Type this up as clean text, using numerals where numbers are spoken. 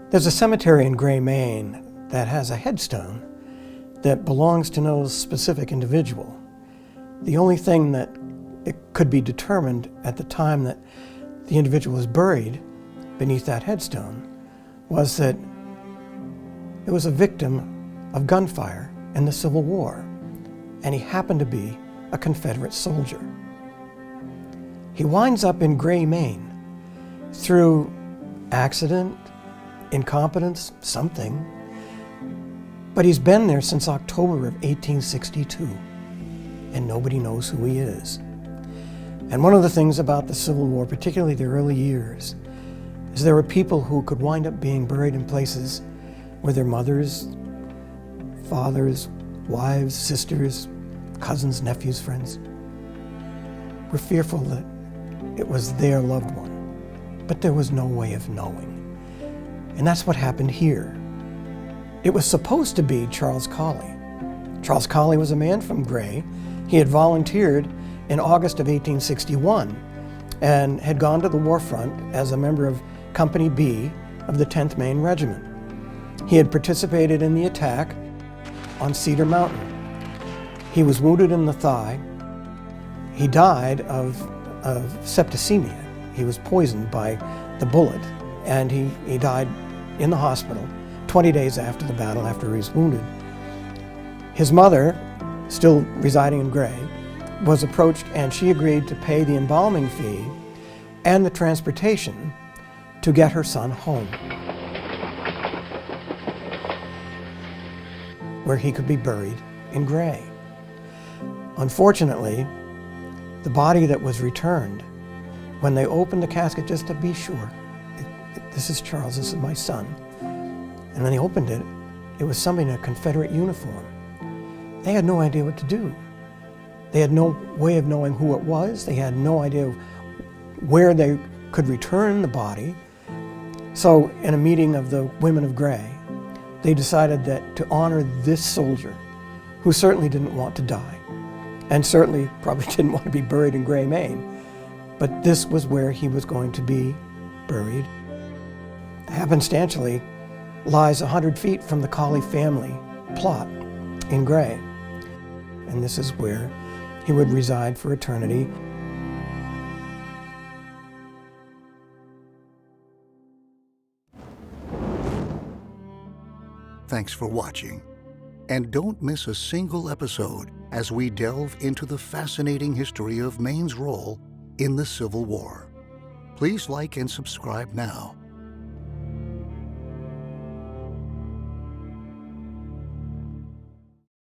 There's a cemetery in Gray, Maine that has a headstone that belongs to no specific individual. The only thing that it could be determined at the time that the individual was buried beneath that headstone was that it was a victim of gunfire in the Civil War, and he happened to be a Confederate soldier. He winds up in Gray, Maine through accident, incompetence, something, but he's been there since October of 1862, and nobody knows who he is. And one of the things about the Civil War, particularly the early years, is there were people who could wind up being buried in places where their mothers, fathers, wives, sisters, cousins, nephews, friends were fearful that it was their loved one, but there was no way of knowing. And that's what happened here. It was supposed to be Charles Colley. Charles Colley was a man from Gray. He had volunteered in August of 1861 and had gone to the war front as a member of Company B of the 10th Maine Regiment. He had participated in the attack on Cedar Mountain. He was wounded in the thigh. He died of septicemia. He was poisoned by the bullet, and he died in the hospital 20 days after the battle, after he was wounded. His mother, still residing in Gray, was approached, and she agreed to pay the embalming fee and the transportation to get her son home, where he could be buried in Gray. Unfortunately, the body that was returned, when they opened the casket just to be sure, this is Charles, this is my son, and when they opened it, it was somebody in a Confederate uniform. They had no idea what to do. They had no way of knowing who it was. They had no idea where they could return the body. So in a meeting of the women of Gray, they decided that to honor this soldier, who certainly didn't want to die, and certainly probably didn't want to be buried in Gray, Maine, but this was where he was going to be buried. Happenstantially lies 100 feet from the Colley family plot in Gray, and this is where he would reside for eternity. Thanks for watching. And don't miss a single episode as we delve into the fascinating history of Maine's role in the Civil War. Please like and subscribe now.